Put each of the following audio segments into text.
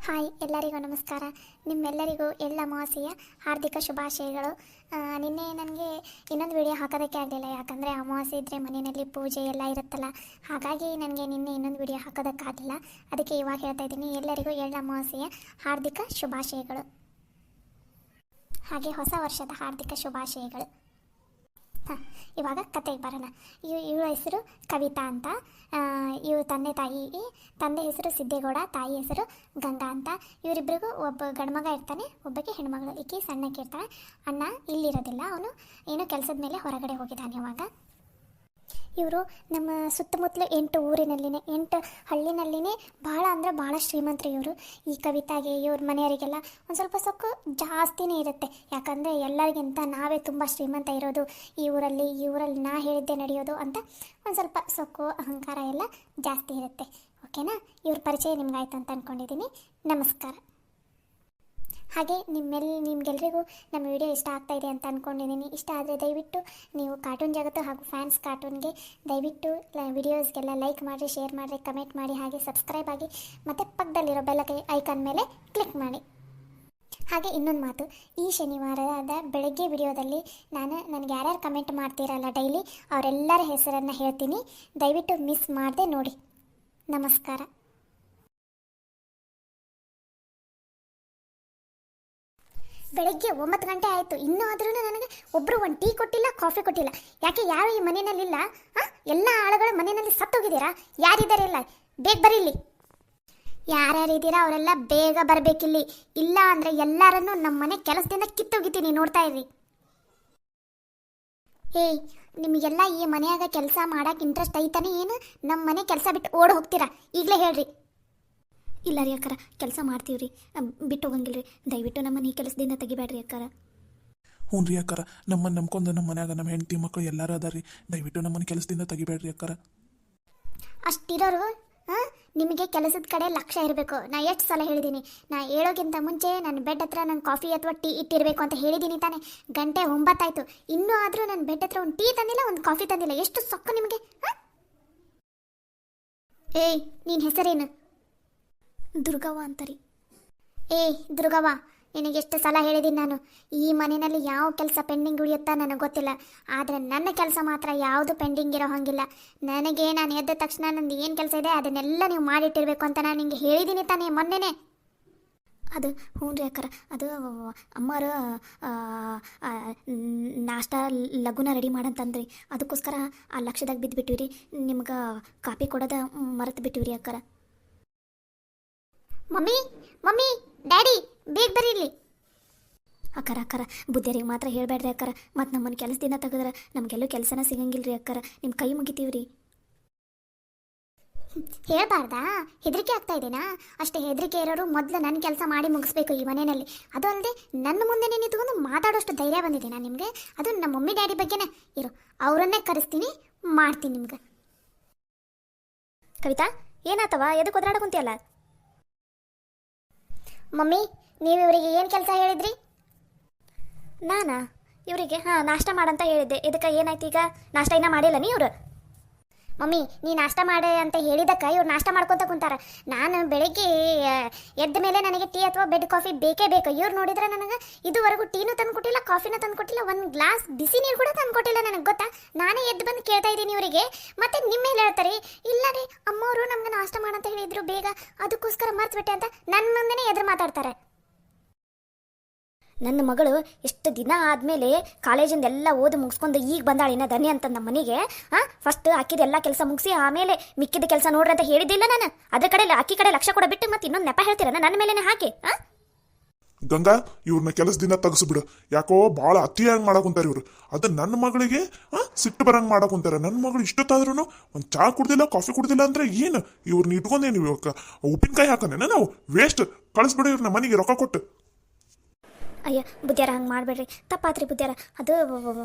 Hi ಎಲ್ಲರಿಗೂ ನಮಸ್ಕಾರ. ನಿಮ್ಮೆಲ್ಲರಿಗೂ ಎಳ್ಳ ಅಮಾವಾಸ್ಯೆಯ ಹಾರ್ದಿಕ ಶುಭಾಶಯಗಳು. ನಿನ್ನೆ ನನಗೆ ಇನ್ನೊಂದು ವಿಡಿಯೋ ಹಾಕೋದಕ್ಕೆ ಆಗಲಿಲ್ಲ, ಯಾಕಂದರೆ ಅಮಾವಾಸ್ಯೆ ಇದ್ದರೆ ಮನೆಯಲ್ಲಿ ಪೂಜೆ ಎಲ್ಲ ಇರುತ್ತಲ್ಲ, ಹಾಗಾಗಿ ನನಗೆ ನಿನ್ನೆ ಇನ್ನೊಂದು ವಿಡಿಯೋ ಹಾಕೋದಕ್ಕಾಗಲಿಲ್ಲ. ಅದಕ್ಕೆ ಇವಾಗ ಹೇಳ್ತಾ ಇದ್ದೀನಿ, ಎಲ್ಲರಿಗೂ ಎಳ್ಳ ಅಮಾವಾಸ್ಯೆಯ ಹಾರ್ದಿಕ ಶುಭಾಶಯಗಳು, ಹಾಗೆ ಹೊಸ ವರ್ಷದ ಹಾರ್ದಿಕ ಶುಭಾಶಯಗಳು. ಹಾಂ, ಇವಾಗ ಕತೆಗೆ ಬರೋಣ. ಇವಳ ಹೆಸರು ಕವಿತಾ ಅಂತ. ಇವ್ರ ತಂದೆ ಹೆಸರು ಸಿದ್ದೇಗೌಡ, ತಾಯಿ ಹೆಸರು ಗಂಗಾ ಅಂತ. ಇವರಿಬ್ಬರಿಗೂ ಒಬ್ಬ ಗಂಡ್ಮಗ ಇರ್ತಾನೆ, ಒಬ್ಬಕ್ಕೆ ಹೆಣ್ಮಗಳು. ಈಕೆ ಸಣ್ಣಕ್ಕೆ ಇರ್ತಾಳೆ. ಅಣ್ಣ ಇಲ್ಲಿರೋದಿಲ್ಲ, ಅವನು ಏನೋ ಕೆಲಸದ ಮೇಲೆ ಹೊರಗಡೆ ಹೋಗಿದ್ದಾನೆ ಇವಾಗ. ಇವರು ನಮ್ಮ ಸುತ್ತಮುತ್ತಲು 8 ಊರಿನಲ್ಲಿನೇ 8 ಹಳ್ಳಿನಲ್ಲಿನೇ ಭಾಳ ಅಂದರೆ ಭಾಳ ಶ್ರೀಮಂತರು ಇವರು. ಈ ಕವಿತಾಗೆ ಇವ್ರ ಮನೆಯವರಿಗೆಲ್ಲ ಒಂದು ಸ್ವಲ್ಪ ಸೊಕ್ಕು ಜಾಸ್ತಿನೇ ಇರುತ್ತೆ, ಯಾಕಂದರೆ ಎಲ್ಲರಿಗಿಂತ ನಾವೇ ತುಂಬ ಶ್ರೀಮಂತ ಇರೋದು ಈ ಊರಲ್ಲಿ ನಾ ಹೇಳಿದ್ದೆ ನಡೆಯೋದು ಅಂತ ಒಂದು ಸ್ವಲ್ಪ ಸೊಕ್ಕು ಅಹಂಕಾರ ಎಲ್ಲ ಜಾಸ್ತಿ ಇರುತ್ತೆ. ಓಕೆನಾ? ಇವ್ರ ಪರಿಚಯ ನಿಮ್ಗಾಯ್ತು ಅಂತ ಅಂದ್ಕೊಂಡಿದ್ದೀನಿ. ನಮಸ್ಕಾರ. ಹಾಗೆ ನಿಮ್ಗೆಲ್ರಿಗೂ ನಮ್ಮ ವಿಡಿಯೋ ಇಷ್ಟ ಆಗ್ತಾ ಇದೆ ಅಂತ ಅಂದ್ಕೊಂಡಿದ್ದೀನಿ. ಇಷ್ಟ ಆದರೆ ದಯವಿಟ್ಟು ನೀವು ಕಾರ್ಟೂನ್ ಜಗತ್ತು ಹಾಗೂ ಫ್ಯಾನ್ಸ್ ಕಾರ್ಟೂನ್ಗೆ ದಯವಿಟ್ಟು ವಿಡಿಯೋಸ್ಗೆಲ್ಲ ಲೈಕ್ ಮಾಡಿರಿ, ಶೇರ್ ಮಾಡಿರಿ, ಕಮೆಂಟ್ ಮಾಡಿ, ಹಾಗೆ ಸಬ್ಸ್ಕ್ರೈಬ್ ಆಗಿ, ಮತ್ತು ಪಕ್ಕದಲ್ಲಿರೋ ಬೆಲ್ ಐಕಾನ್ ಮೇಲೆ ಕ್ಲಿಕ್ ಮಾಡಿ. ಹಾಗೆ ಇನ್ನೊಂದು ಮಾತು, ಈ ಶನಿವಾರದ ಬೆಳಗ್ಗೆ ವಿಡಿಯೋದಲ್ಲಿ ನನಗೆ ಯಾರ್ಯಾರು ಕಮೆಂಟ್ ಮಾಡ್ತೀರಲ್ಲ ಡೈಲಿ, ಅವರೆಲ್ಲರ ಹೆಸರನ್ನು ಹೇಳ್ತೀನಿ. ದಯವಿಟ್ಟು ಮಿಸ್ ಮಾಡದೆ ನೋಡಿ. ನಮಸ್ಕಾರ. ಬೆಳಗ್ಗೆ 9 ಗಂಟೆ ಆಯಿತು, ಇನ್ನೂ ಆದ್ರೂ ನನಗೆ ಒಬ್ಬರು ಒಂದು ಟೀ ಕೊಟ್ಟಿಲ್ಲ, ಕಾಫಿ ಕೊಟ್ಟಿಲ್ಲ. ಯಾಕೆ? ಯಾರು ಈ ಮನೆಯಲ್ಲಿಲ್ಲ? ಎಲ್ಲ ಆಳುಗಳು ಮನೆಯಲ್ಲಿ ಸತ್ತೋಗಿದ್ದೀರಾ? ಯಾರಿದ್ದಾರೆ? ಇಲ್ಲ, ಬೇಗ ಬರೀಲಿ. ಯಾರ್ಯಾರಿದ್ದೀರಾ ಅವರೆಲ್ಲ ಬೇಗ ಬರಬೇಕಿಲ್ಲಿ, ಇಲ್ಲ ಅಂದರೆ ಎಲ್ಲರನ್ನೂ ನಮ್ಮ ಮನೆ ಕೆಲಸದಿಂದ ಕಿತ್ತೋಗಿತೀನಿ, ನೋಡ್ತಾ ಇರಿ. ಏಯ್, ನಿಮಗೆಲ್ಲ ಈ ಮನೆಯಾಗ ಕೆಲಸ ಮಾಡೋಕೆ ಇಂಟ್ರೆಸ್ಟ್ ಐತಾನೆ ಏನು? ನಮ್ಮ ಮನೆ ಕೆಲಸ ಬಿಟ್ಟು ಓಡಿ ಹೋಗ್ತೀರಾ? ಈಗಲೇ ಹೇಳ್ರಿ. ಇಲ್ಲ ರೀ ಅಕ್ಕಾರ, ಕೆಲಸ ಮಾಡ್ತೀವಿ ರೀ, ಬಿಟ್ಟು ಹೋಗಂಗಿಲ್ಲ ರೀ. ದಯವಿಟ್ಟು ನಮ್ಮನ್ನ ಈ ಕೆಲಸದಿಂದ ತೆಗಿಬೇಡ್ರಿ ಅಕ್ಕಾರ. ಹ್ಞೂ ರೀ ಅಕ್ಕಾರ, ನಮ್ಮನ್ನು ನಂಬ್ಕೊಂಡು ನಮ್ಮ ಮನ್ಯಾಗ ನಮ್ಮ ಹೆಂಡತಿ ಮಕ್ಕಳು ಎಲ್ಲರೂ ಅದಾರ ರೀ. ದಯವಿಟ್ಟು ನಮ್ಮನ್ನು ಕೆಲಸದಿಂದ ತೆಗಿಬೇಡ್ರಿ ಅಕ್ಕಾರ. ಅಷ್ಟಿರೋರು ನಿಮಗೆ ಕೆಲಸದ ಕಡೆ ಲಕ್ಷ್ಯ ಇರಬೇಕು. ನಾ ಎಷ್ಟು ಸಲ ಹೇಳಿದ್ದೀನಿ, ನಾ ಹೇಳೋಕ್ಕಿಂತ ಮುಂಚೆ ನನ್ನ ಬೆಡ್ ಹತ್ರ ನನ್ನ ಕಾಫಿ ಅಥವಾ ಟೀ ಇಟ್ಟಿರಬೇಕು ಅಂತ ಹೇಳಿದ್ದೀನಿ ತಾನೆ. ಗಂಟೆ 9 ಆಯಿತು, ಇನ್ನೂ ಆದರೂ ನನ್ನ ಬೆಡ್ ಹತ್ರ ಒಂದು ಟೀ ತಂದಿಲ್ಲ, ಒಂದು ಕಾಫಿ ತಂದಿಲ್ಲ. ಎಷ್ಟು ಸೊಕ್ಕು ನಿಮಗೆ? ಏಯ್, ನಿನ್ನ ಹೆಸರೇನು? ದುರ್ಗವ್ವ ಅಂತಾರಿ. ದುರ್ಗವ್ವ, ನಿನಗೆಷ್ಟು ಸಲ ಹೇಳಿದ್ದೀನಿ ನಾನು, ಈ ಮನೆಯಲ್ಲಿ ಯಾವ ಕೆಲಸ ಪೆಂಡಿಂಗ್ ಉಳಿಯುತ್ತಾ ನನಗೆ ಗೊತ್ತಿಲ್ಲ, ಆದರೆ ನನ್ನ ಕೆಲಸ ಮಾತ್ರ ಯಾವುದು ಪೆಂಡಿಂಗ್ ಇರೋ ಹಾಗಿಲ್ಲ. ನಾನು ಎದ್ದ ತಕ್ಷಣ ನಂದು ಏನು ಕೆಲಸ ಇದೆ ಅದನ್ನೆಲ್ಲ ನೀವು ಮಾಡಿಟ್ಟಿರಬೇಕು ಅಂತ ನಾನು ನಿಮಗೆ ಹೇಳಿದ್ದೀನಿ ತಾನೇ ಮೊನ್ನೆನೇ. ಅದು ಹ್ಞೂ ರೀ ಅಕ್ಕಾರ, ಅದು ಅಮ್ಮರು ನಾಷ್ಟ ಲಘುನ ರೆಡಿ ಮಾಡಂತಂದ್ರಿ, ಅದಕ್ಕೋಸ್ಕರ ಆ ಲಕ್ಷ್ಯದಾಗ ಬಿದ್ದುಬಿಟ್ಟಿವಿ ರೀ. ನಿಮ್ಗೆ ಕಾಪಿ ಕೊಡೋದ ಮರೆತು ಬಿಟ್ಟಿವಿ ರೀ ಅಕ್ಕಾರ. ಮಮ್ಮಿ ಡ್ಯಾಡಿ, ಬೇಗ ಬರೀಲಿ. ಅಕ್ಕಾರ ಬುದ್ಧಿಯರಿಗೆ ಮಾತ್ರ ಹೇಳಬೇಡ್ರಿ ಅಕ್ಕಾರ, ಮತ್ತು ನಮ್ಮನ್ನು ಕೆಲಸದಿಂದ ತೆಗೆದ್ರೆ ನಮಗೆಲ್ಲೂ ಕೆಲಸನ ಸಿಗಂಗಿಲ್ಲ ರೀ ಅಕ್ಕಾರ. ನಿಮ್ಮ ಕೈ ಮುಗಿತೀವಿ ರೀ. ಹೇಳ್ಬಾರ್ದಾ? ಹೆದರಿಕೆ ಆಗ್ತಾ ಇದೆನಾ? ಅಷ್ಟೇ ಹೆದರಿಕೆ ಇರೋರು ಮೊದಲು ನನ್ನ ಕೆಲಸ ಮಾಡಿ ಮುಗಿಸ್ಬೇಕು ಈ ಮನೆಯಲ್ಲಿ. ಅದು ಅಲ್ಲದೆ ನನ್ನ ಮುಂದೆ ನಿಂತ್ಕೊಂಡು ಮಾತಾಡೋಷ್ಟು ಧೈರ್ಯ ಬಂದಿದೆ ನಾನು ನಿಮಗೆ. ಅದು ನಮ್ಮ ಮಮ್ಮಿ ಡ್ಯಾಡಿ ಬಗ್ಗೆನೇ ಇರು, ಅವರನ್ನೇ ಕರೆಸ್ತೀನಿ, ಮಾಡ್ತೀನಿ ನಿಮ್ಗೆ. ಕವಿತಾ, ಏನಾತವ? ಎದಕ್ಕೆ ಒದರಾಡ ಕುಂತಿಯಲ್ಲ? ಮಮ್ಮಿ, ನೀವು ಇವರಿಗೆ ಏನು ಕೆಲಸ ಹೇಳಿದ್ರಿ? ನಾನಾ ಇವರಿಗೆ ನಾಷ್ಟ ಮಾಡಂತ ಹೇಳಿದ್ದೆ. ಇದಕ್ಕೆ ಏನಾಯ್ತು ಈಗ? ನಾಷ್ಟ ಇನ್ನೂ ಮಾಡಿಲ್ಲ ನೀ ಇವರು? ಮಮ್ಮಿ, ನೀ ನಾಷ್ಟ ಮಾಡಿ ಅಂತ ಹೇಳಿದಕ್ಕೆ ಇವ್ರು ನಾಷ್ಟ ಮಾಡ್ಕೊತ ಕುಂತಾರ. ನಾನು ಬೆಳಗ್ಗೆ ಎದ್ದ ಮೇಲೆ ನನಗೆ ಟೀ ಅಥವಾ ಬೆಡ್ ಕಾಫಿ ಬೇಕೇ ಬೇಕು. ಇವ್ರು ನೋಡಿದ್ರೆ ನನಗೆ ಇದುವರೆಗೂ ಟೀನೂ ತಂದು ಕೊಟ್ಟಿಲ್ಲ, ಕಾಫಿನೂ ತಂದು ಕೊಟ್ಟಿಲ್ಲ, ಒಂದು ಗ್ಲಾಸ್ ಬಿಸಿ ನೀರು ಕೂಡ ತಂದು ಕೊಟ್ಟಿಲ್ಲ ನನಗೆ, ಗೊತ್ತಾ? ನಾನೇ ಎದ್ದು ಬಂದು ಕೇಳ್ತಾ ಇದ್ದೀನಿ ಇವರಿಗೆ. ಮತ್ತೆ ನಿಮ್ಮ ಮೇಲೆ ಹೇಳ್ತಾರೆ, ಇಲ್ಲ ರೀ ಅಮ್ಮವರು ನಮ್ಗೆ ನಾಷ್ಟ ಮಾಡಂತ ಹೇಳಿದ್ರು ಬೇಗ, ಅದಕ್ಕೋಸ್ಕರ ಮರ್ತ್ಬಿಟ್ಟೆ ಅಂತ ನನ್ನ ಮುಂದೆನೇ ಎದುರು ಮಾತಾಡ್ತಾರೆ. ನನ್ನ ಮಗಳು ಎಷ್ಟು ದಿನ ಆದಮೇಲೆ ಕಾಲೇಜಿಂದ ಎಲ್ಲ ಓದಿ ಮುಗಿಸ್ಕೊಂಡು ಈಗ ಬಂದಾಳಿನ ದನಿ ಅಂತ ನಮ್ಮ ಮನೆಗೆ. ಫಸ್ಟ್ ಆಕಿದ ಎಲ್ಲ ಕೆಲಸ ಮುಗಿಸಿ ಆಮೇಲೆ ಮಿಕ್ಕಿದ ಕೆಲಸ ನೋಡ್ರಿ ಅಂತ ಹೇಳಿದ್ದಿಲ್ಲ ನಾನು. ಅದ್ರ ಕಡೆ ಆಕಿ ಕಡೆ ಲಕ್ಷ ಕೊಡ ಬಿಟ್ಟು ಮತ್ತೆ ಇನ್ನೊಂದು ನೆಪ ಹೇಳ್ತೀರ ನನ್ನ ಮೇಲೇನೆ ಹಾಕಿ. ಗಂಗಾ, ಇವ್ರನ್ನ ಕೆಲಸದಿಂದ ತೆಗೆಸ್ಬಿಡು. ಯಾಕೋ ಭಾಳ ಅತಿಯಾಗಿ ಮಾಡಕುಂತಾರ ಇವ್ರು. ಅದು ನನ್ನ ಮಗಳಿಗೆ ಸಿಟ್ಟು ಬರಂಗೆ ಮಾಡಕುಂತಾರ. ನನ್ನ ಮಗಳು ಇಷ್ಟೊತ್ತಾದ್ರೂ ಒಂದು ಚಾ ಕುಡ್ದಿಲ್ಲ, ಕಾಫಿ ಕುಡ್ದಿಲ್ಲ ಅಂದ್ರೆ ಏನು? ಇವ್ರನ್ನ ಇಟ್ಕೊಂಡೇನು ಉಪ್ಪಿನಕಾಯಿ ಹಾಕನೇನ ನಾವು? ವೇಸ್ಟ್. ಕಳಿಸ್ಬಿಡು ಇವ್ರನ್ನ ಮನೆಗೆ ರೊಕ್ಕ ಕೊಟ್ಟು. ಅಯ್ಯ ಬುದ್ಧಿಯಾರ, ಹಂಗೆ ಮಾಡಬೇಡ್ರಿ, ತಪ್ಪಾತ್ರಿ ಬುದ್ಧಿಯಾರ. ಅದು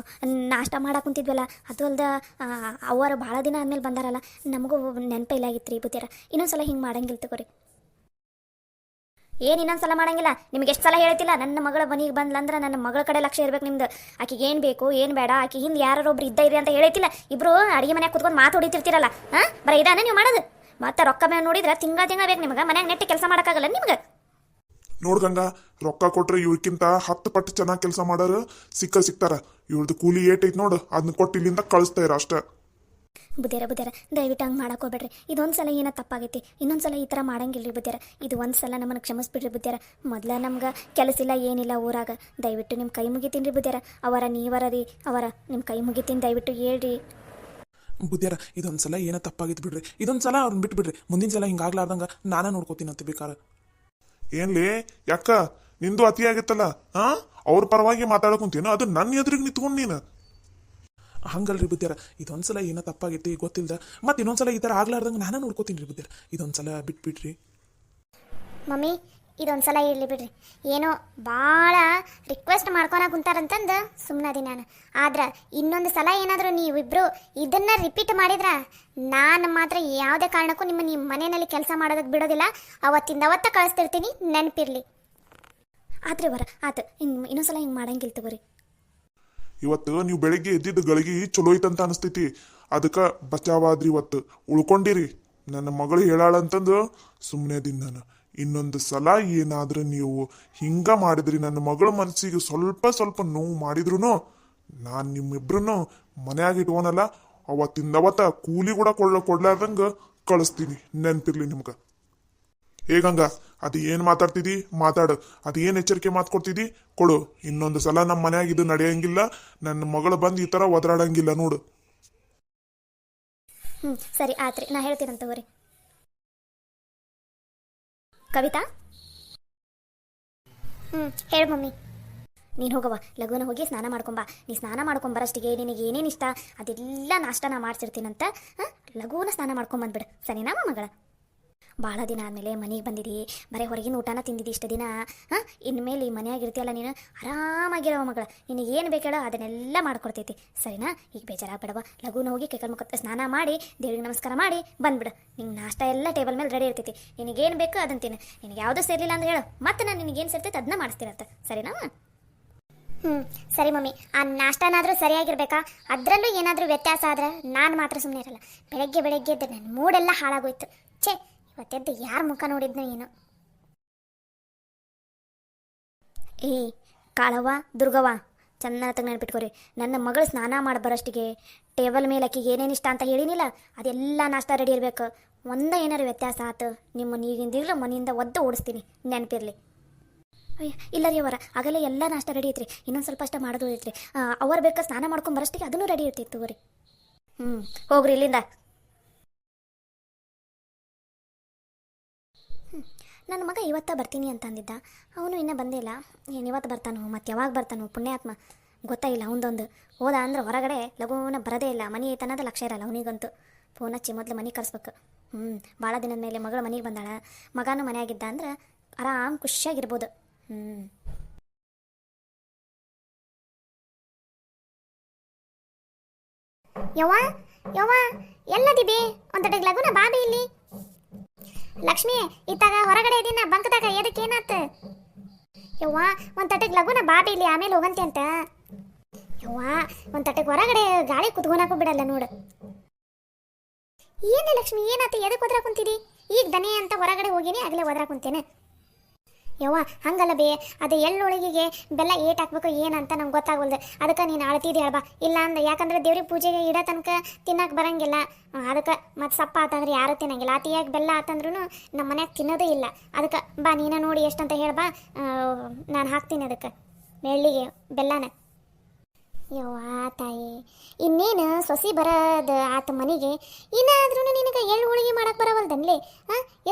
ನಾಷ್ಟ ಮಾಡಕ್ಕೆ ಕುಂತಿದ್ವಲ್ಲ, ಅದು ಅಲ್ದ ಅವರು ಭಾಳ ದಿನ ಆದಮೇಲೆ ಬಂದಾರಲ್ಲ, ನಮಗೂ ನೆನಪೇ ಇಲ್ಲ ಆಗಿತ್ತು ರೀ ಬುದ್ಧಿಯಾರ. ಇನ್ನೊಂದ್ಸಲ ಹಿಂಗೆ ಮಾಡಂಗಿಲ್ಲ ತಗೋರಿ. ಏನು ಇನ್ನೊಂದ್ಸಲ ಮಾಡಂಗಿಲ್ಲ? ನಿಮ್ಗೆ ಎಷ್ಟು ಸಲ ಹೇಳ್ತಿಲ್ಲ, ನನ್ನ ಮಗಳ ಮನೆಗೆ ಬಂದ್ಲಂದ್ರೆ ನನ್ನ ಮಗಳ ಕಡೆ ಲಕ್ಷ್ಯ ಇರ್ಬೇಕು ನಿಮ್ದು. ಆಕಿಗೆ ಏನು ಬೇಕು ಏನು ಬೇಡ, ಆಕೆ ಹಿಂದೆ ಯಾರೊಬ್ರು ಇದ್ದ ಇರಿ ಅಂತ ಹೇಳ್ತಿಲ್ಲ. ಇಬ್ರು ಅಡುಗೆ ಮನೆಯಾಗ ಕುತ್ಕೊಂಡು ಮಾತು ಹೊಡಿತಿರ್ತಿರಲ್ಲ, ಬರೀ ಇದಾನೆ ನೀವು ಮಾಡೋದು. ಮತ್ತೆ ರೊಕ್ಕ ಮೇಲೆ ನೋಡಿದ್ರೆ ತಿಂಗಳ ಬೇಕು ನಿಮ್ಗೆ. ಮನ್ಯಾಗ ನೆಟ್ಟು ಕೆಲಸ ಮಾಡೋಕ್ಕಾಗಲ್ಲ ನಿಮ್ಗೆ. ನೋಡ್ಗಂಗ ರೊಕ್ಕ ಕೊಟ್ರೆ ಇವ್ರಕ್ಕಿಂತ 10 ಪಟ್ಟು ಚೆನ್ನಾಗಿ ಕೆಲಸ ಮಾಡೋರು ಸಿಗ್ತಾರ. ಇವ್ರದ್ದು ಕೂಲಿ ಏಟೈತ್ ನೋಡು, ಅದನ್ನ ಕೊಟ್ಟು ಇಲ್ಲಿಂದ ಕಳಿಸ್ತಾ ಇರ ಅಷ್ಟೇ. ಬುದ್ಧಿಯರ ದಯವಿಟ್ಟು ಹಂಗೆ ಮಾಡಕ್ಕೆ ಹೋಗ್ಬೇಡ್ರಿ. ಇದೊಂದು ಸಲ ಏನೋ ತಪ್ಪಾಗೈತಿ, ಇನ್ನೊಂದು ಸಲ ಈ ಥರ ಮಾಡಂಗಿಲ್ಲ ರೀ ಬುದ್ಧಿಯರ. ಇದು ಒಂದು ಸಲ ನಮ್ಮನ್ನು ಕ್ಷಮಿಸ್ಬಿಡ್ರಿ ಬುದ್ಧಿಯರ. ಮೊದಲ ನಮ್ಗೆ ಕೆಲಸ ಇಲ್ಲ ಏನಿಲ್ಲ ಊರಾಗ. ದಯವಿಟ್ಟು ನಿಮ್ಮ ಕೈ ಮುಗಿತೀನಿ ರೀ ಬುದ್ಧಿಯರ. ಅವರ ನೀವರ ರೀ ಅವರ ನಿಮ್ಮ ಕೈ ಮುಗಿತೀನಿ, ದಯವಿಟ್ಟು ಹೇಳ್ರಿ ಬುದ್ಧಿಯಾರ. ಇದೊಂದು ಸಲ ಏನೋ ತಪ್ಪಾಗಿತ್ತು ಬಿಡ್ರಿ, ಇದೊಂದು ಸಲ ಅವ್ರನ್ನ ಬಿಟ್ಬಿಡ್ರಿ. ಮುಂದಿನ ಸಲ ಹಿಂಗಾಗ್ಲಾರ್ದಂಗ ನಾನೇ ನೋಡ್ಕೋತೀನಿ ಅಂತ ಬೇಕಾರೆ. ಏನ್ಲಿ ಯಾಕ ನಿಂದು ಅತಿ ಆಗಿತ್ತಲ್ಲ, ಅವ್ರ ಪರವಾಗಿ ಮಾತಾಡಕುಂತೇನು, ಅದು ನನ್ನ ಎದುರಿಗೆ ನಿಂತ್ಕೊಂಡು ನೀನು. ಹಂಗಲ್ರಿ ಬುದ್ಧಿಯಾರ, ಇದೊಂದ್ಸಲ ಏನೋ ತಪ್ಪಾಗೈತಿ ಗೊತ್ತಿಲ್ದ, ಮತ್ತೆ ಇನ್ನೊಂದ್ಸಲ ಈ ಥರ ಆಗ್ಲಾರ್ದಂಗೆ ನಾನೇ ನೋಡ್ಕೋತೀನಿ ರೀ ಬುದ್ಧಿಯಾರ. ಇದೊಂದ್ಸಲ ಬಿಟ್ಬಿಡ್ರಿ ಮಮ್ಮಿ. ಇದೊಂದು ಸಲ ಇರಲಿ ಬಿಡ್ರಿ. ಏನೋ ಭಾಳ ರಿಕ್ವೆಸ್ಟ್ ಮಾಡ್ಕೊಳಕ್ಕೆ ಕುಂತಾರಂತಂದು ಸುಮ್ಮನದಿ ನಾನು. ಆದ್ರೆ ಇನ್ನೊಂದು ಸಲ ಏನಾದರೂ ನೀವಿಬ್ಬರು ಇದನ್ನು ರಿಪೀಟ್ ಮಾಡಿದ್ರೆ ನಾನು ಮಾತ್ರ ಯಾವುದೇ ಕಾರಣಕ್ಕೂ ನಿಮ್ಮ ಮನೆಯಲ್ಲಿ ಕೆಲಸ ಮಾಡೋದಕ್ಕೆ ಬಿಡೋದಿಲ್ಲ. ಅವತ್ತಿಂದ ಅವತ್ತ ಕಳಿಸ್ತಿರ್ತೀನಿ, ನೆನಪಿರಲಿ. ಆದ್ರೆ ವರ ಆತು, ಇನ್ನೊಂದ್ಸಲ ಹಿಂಗೆ ಮಾಡಂಗಿಲ್ಲ ತಗೋರಿ. ಇವತ್ತು ನೀವು ಬೆಳಿಗ್ಗೆ ಎದ್ದಿದ್ದು ಗಳಿಗೆ ಚಲೋ ಐತಂತ ಅನಿಸ್ತೈತಿ, ಅದಕ್ಕೆ ಬಚಾವಾದ್ರಿ. ಇವತ್ತು ಉಳ್ಕೊಂಡಿರಿ. ನನ್ನ ಮಗಳು ಹೇಳಾಳಂತಂದು ಸುಮ್ಮನೆ ಅದೀನಿ ನಾನು. ಇನ್ನೊಂದು ಸಲ ಏನಾದ್ರೂ ನೀವು ಹಿಂಗ ಮಾಡಿದ್ರಿ, ನನ್ನ ಮಗಳ ಮನಸ್ಸಿಗೆ ಸ್ವಲ್ಪ ನೋವು ಮಾಡಿದ್ರು ನಾನು ನಿಮ್ಮಿಬ್ರು ಮನ್ಯಾಗ ಇಟ್ಕೊನಲ್ಲ, ಅವತ್ತಿಂದ ಅವತ್ತ ಕೂಲಿ ಕೂಡ ಕೊಡ್ಲಾರ್ದಂಗ ಕಳಿಸ್ತೀನಿ, ನೆನ್ಪಿರ್ಲಿ ನಿಮ್ಗೆ. ಹೇಗಂಗ ಅದು ಏನು ಮಾತಾಡ್ತಿದ್ದಿ ಮಾತಾಡು, ಅದು ಏನು ಎಚ್ಚರಿಕೆ ಮಾತು ಕೊಡ್ತಿದ್ದಿ ಕೊಡು. ಇನ್ನೊಂದು ಸಲ ನಮ್ಮ ಮನ್ಯಾಗ ಇದು ನಡೆಯಂಗಿಲ್ಲ, ನನ್ನ ಮಗಳು ಬಂದು ಈ ಥರ ಒದರಾಡಂಗಿಲ್ಲ ನೋಡು. ಸರಿ ಆತ್ರಿ, ನಾ ಹೇಳ್ತೀನಂತ ತಗೋರಿ. ಕವಿತಾ, ಹೇಳು ಮಮ್ಮಿ. ನೀನು ಹೋಗವ, ಲಘುನ ಹೋಗಿ ಸ್ನಾನ ಮಾಡ್ಕೊಂಬ. ನೀ ಸ್ನಾನ ಮಾಡ್ಕೊಂಬರಷ್ಟಿಗೆ ನಿನಗೆ ಏನೇನು ಇಷ್ಟ ಅದೆಲ್ಲ ನಾಷ್ಟ ನಾ ಮಾಡ್ಸಿರ್ತೀನಂತ. ಲಘುನ ಸ್ನಾನ ಮಾಡ್ಕೊಂಬಂದ್ಬಿಡು, ಸರಿನಾ ಮಗಳ? ಭಾಳ ದಿನ ಆದಮೇಲೆ ಮನೆಗೆ ಬಂದಿದ್ದೀ, ಬರೀ ಹೊರಗಿನ ಊಟನ ತಿಂದಿದ್ದಿ ಇಷ್ಟು ದಿನ. ಇನ್ಮೇಲೆ ಈ ಮನೆಯಾಗಿರ್ತೀಯಲ್ಲ ನೀನು, ಆರಾಮಾಗಿರೋ ಮಗಳ. ನಿನಗೆ ಏನು ಬೇಕೇಳೋ ಅದನ್ನೆಲ್ಲ ಮಾಡ್ಕೊಡ್ತೈತಿ, ಸರಿನಾ? ಈಗ ಬೇಜಾರಾಗ್ಬಿಡವ. ಲಘುನ ಹೋಗಿ ಕೈಕಾಲು ಮುಖ ಸ್ನಾನ ಮಾಡಿ ದೇವ್ರಿಗೆ ನಮಸ್ಕಾರ ಮಾಡಿ ಬಂದ್ಬಿಡು. ನಿಂಗೆ ನಾಷ್ಟ ಎಲ್ಲ ಟೇಬಲ್ ಮೇಲೆ ರೆಡಿ ಇರ್ತೈತಿ. ನಿನಗೇನು ಬೇಕು ಅದನ್ನು ತಿನ್ನು. ನಿನಗೆ ಯಾವುದೂ ಸೇರಲಿಲ್ಲ ಅಂತ ಹೇಳು, ಮತ್ತೆ ನಾನು ನಿನಗೇನು ಸೇರ್ತೈತೆ ಅದನ್ನ ಮಾಡಿಸ್ತೀರಂತ, ಸರಿನಾ? ಸರಿ ಮಮ್ಮಿ. ಆ ನಾಷ್ಟನಾದರೂ ಸರಿಯಾಗಿರ್ಬೇಕಾ? ಅದರಲ್ಲೂ ಏನಾದರೂ ವ್ಯತ್ಯಾಸ ಆದ್ರೆ ನಾನು ಮಾತ್ರ ಸುಮ್ಮನೆ ಇರಲ್ಲ. ಬೆಳಗ್ಗೆ ಎದ್ದು ನನ್ನ ಮೂಡೆಲ್ಲ ಹಾಳಾಗೋಯ್ತು. ಛೇ, ಇವತ್ತೆದ್ದು ಯಾರ ಮುಖ ನೋಡಿದ್ನೋ ಏನು. ಕಾಳವ್ವ ದುರ್ಗವ್ವ, ಚೆನ್ನಾಗಿ ನೆನಪಿಟ್ಕೊರಿ. ನನ್ನ ಮಗಳು ಸ್ನಾನ ಮಾಡಿ ಬರೋಷ್ಟಿಗೆ ಟೇಬಲ್ ಮೇಲೆ ಅಕ್ಕಿಗೆ ಏನೇನು ಇಷ್ಟ ಅಂತ ಹೇಳಿನಿಲ್ಲ, ಅದೆಲ್ಲ ನಾಷ್ಟ ರೆಡಿ ಇರಬೇಕು. ಏನಾರು ವ್ಯತ್ಯಾಸ ಆಯ್ತು ನಿಮ್ಮನ್ನು ಈಗಿಂದಿಗ್ಲೂ ಮನೆಯಿಂದ ಒದ್ದು ಓಡಿಸ್ತೀನಿ, ನೆನಪಿರಲಿ. ಅಯ್ಯ ಇಲ್ಲ ರೀ ಅವರ, ಆಗಲೇ ಎಲ್ಲ ನಾಷ್ಟ ರೆಡಿ ಐತ್ರಿ. ಇನ್ನೊಂದು ಸ್ವಲ್ಪ ಅಷ್ಟ ಮಾಡೋದು ಐತ್ರಿ. ಅವ್ರು ಬೇಕಾ ಸ್ನಾನ ಮಾಡ್ಕೊಂಡು ಬರೋಷ್ಟಿಗೆ ಅದನ್ನು ರೆಡಿ ಇರ್ತಿತ್ತು ತಗೋರಿ. ಹೋಗ್ರಿ ಇಲ್ಲಿಂದ. ನನ್ನ ಮಗ ಇವತ್ತ ಬರ್ತೀನಿ ಅಂತ ಅಂದಿದ್ದ, ಅವನು ಇನ್ನೂ ಬಂದೇ ಇಲ್ಲ. ಏನು ಇವತ್ತು ಬರ್ತಾನೋ ಮತ್ತು ಯಾವಾಗ ಬರ್ತಾನೋ ಪುಣ್ಯಾತ್ಮ, ಗೊತ್ತಾಯಿಲ್ಲ. ಅವನದೊಂದು ಹೋದ ಅಂದ್ರೆ ಹೊರಗಡೆ ಲಘುನ ಬರೋದೇ ಇಲ್ಲ. ಮನೆ ಐತನ್ನೋದು ಲಕ್ಷ ಇರಲ್ಲ ಅವನಿಗಂತೂ. ಫೋನ್ ಹಚ್ಚಿ ಮೊದಲು ಮನೆಗೆ ಕರ್ಸ್ಬೇಕು. ಭಾಳ ದಿನದ ಮೇಲೆ ಮಗಳು ಮನೆಗೆ ಬಂದಾಳ, ಮಗನೂ ಮನೆಯಾಗಿದ್ದ ಅಂದ್ರೆ ಆರಾಮ್ ಖುಷಿಯಾಗಿರ್ಬೋದು. ಯವ್ವ ಎಲ್ಲದಿಬಿ? ಒಂದೊಟ್ಟಿಗೆ ಲಘುನ ಬಾಬಿ ಇಲ್ಲಿ. ಲಕ್ಷ್ಮಿ, ಇತ್ತಾಗ ಹೊರಗಡೆ ಇದೀನ ಬಂಕದಾಗ, ಎದಕ್ಕೆ ಏನಾತ? ಯವ್ವ ಒಂದು ತಟ್ಟೆಗೆ ಲಘುನ ಬಾಬಿ ಇಲ್ಲಿ, ಆಮೇಲೆ ಹೋಗಂತೆ ಅಂತ. ಯವ್ವ ಒಂದು ತಟ್ಟೆಗೆ ಹೊರಗಡೆ ಗಾಳಿ ಕುತ್ಕೊಳಕ್ಕೂ ಬಿಡಲ್ಲ ನೋಡು. ಏನೇ ಲಕ್ಷ್ಮಿ, ಏನಾತ? ಎದಕ್ಕೆ ಒದ್ರಾ ಕುಂತಿದಿ? ಈಗ ದನೆ ಅಂತ ಹೊರಗಡೆ ಹೋಗಿನಿ, ಆಗಲೇ ಒದ್ರಾ ಕುಂತೇನೆ. ಯವ್ವ ಹಂಗಲ್ಲ ಬೇ, ಅದು ಎಳ್ಳೊಳಗಿಗೆ ಬೆಲ್ಲ ಏಟ್ ಹಾಕ್ಬೇಕು ಏನಂತ ನಂಗೆ ಗೊತ್ತಾಗಲ್ದು. ಅದಕ್ಕೆ ನೀನು ಅಳ್ತಿದ್ದೆ ಹೇಳ್ಬಾ. ಇಲ್ಲ ಅಂದ, ಯಾಕಂದ್ರೆ ದೇವ್ರಿಗೆ ಪೂಜೆಗೆ ಇಡೋ ತನಕ ತಿನ್ನಕ್ಕೆ ಬರಂಗಿಲ್ಲ. ಅದಕ್ಕೆ ಮತ್ತು ಸಪ್ಪ ಆತಂದ್ರೆ ಯಾರು ತಿನ್ನಂಗಿಲ್ಲ. ಅತಿಯಾಗಿ ಬೆಲ್ಲ ಆತಂದ್ರೂ ನಮ್ಮ ಮನ್ಯಾಗ ತಿನ್ನೋದೇ ಇಲ್ಲ. ಅದಕ್ಕೆ ಬಾ, ನೀನು ನೋಡಿ ಎಷ್ಟಂತ ಹೇಳ್ಬಾ, ನಾನು ಹಾಕ್ತೀನಿ ಅದಕ್ಕೆ ಬೆಳ್ಳಿಗೆ ಬೆಲ್ಲನ. ಯವ್ವ ತಾಯಿ, ಇನ್ನೇನು ಸೊಸಿ ಬರೋದು ಆತ ಮನೆಗೆ, ಇನ್ನಾದ್ರೂ ನಿನಗೆ ಎಳ್ಳು ಹೋಳಿಗೆ ಮಾಡಕ್ಕೆ ಬರವಲ್ದನ್ಲಿ?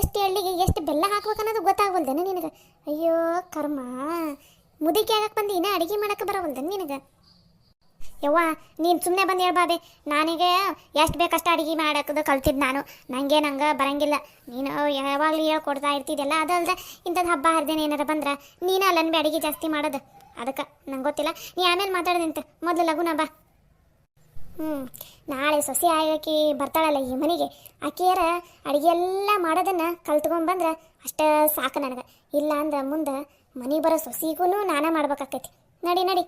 ಎಷ್ಟು ಎಳ್ಳಿಗೆ ಎಷ್ಟು ಬೆಲ್ಲ ಹಾಕ್ಬೇಕನ್ನೋದು ಗೊತ್ತಾಗವಲ್ದನ ನಿನಗೆ? ಅಯ್ಯೋ ಕರ್ಮ, ಮುದುಕಿ ಆಗಕ್ಕೆ ಬಂದು ಇನ್ನೂ ಅಡುಗೆ ಮಾಡಕ್ಕೆ ಬರವಲ್ದನ್ ನಿನಗೆ? ಯವ್ವ ನೀನು ಸುಮ್ಮನೆ ಬಂದು ಹೇಳ್ಬಾಬೆ, ನನಗೆ ಎಷ್ಟು ಬೇಕಷ್ಟು ಅಡುಗೆ ಮಾಡೋದು ಕಲ್ತಿದ್ದು ನಾನು. ನಂಗೆ ಬರಂಗಿಲ್ಲ. ನೀನು ಯಾವಾಗಲೂ ಹೇಳ್ಕೊಡ್ತಾ ಇರ್ತಿದ್ದೆಲ್ಲ. ಅದಲ್ದೆ ಇಂಥದ್ದು ಹಬ್ಬ ಹರಿದೇನೆ ಏನಾರ ಬಂದ್ರೆ ನೀನು ಅಲ್ಲನ್ಬಿ ಅಡುಗೆ ಜಾಸ್ತಿ ಮಾಡೋದು. ಅದಕ್ಕೆ ನಂಗೆ ಗೊತ್ತಿಲ್ಲ. ನೀ ಆಮೇಲೆ ಮಾತಾಡೋದಂತ, ಮೊದಲು ಲಘುನ ಬಾ. ನಾಳೆ ಸೊಸೆ ಆಕಿ ಬರ್ತಾಳಲ್ಲ ಈ ಮನೆಗೆ, ಆಕೆಯರ ಅಡುಗೆ ಎಲ್ಲ ಮಾಡೋದನ್ನು ಕಲ್ತ್ಕೊಂಡ್ಬಂದ್ರೆ ಅಷ್ಟೇ ಸಾಕು ನನಗೆ. ಇಲ್ಲ ಅಂದ್ರೆ ಮುಂದೆ ಮನೆ ಬರೋ ಸೊಸಿಗೂ ನಾನೇ ಮಾಡ್ಬೇಕಾಕೈತಿ. ನಡಿ ನಡಿ.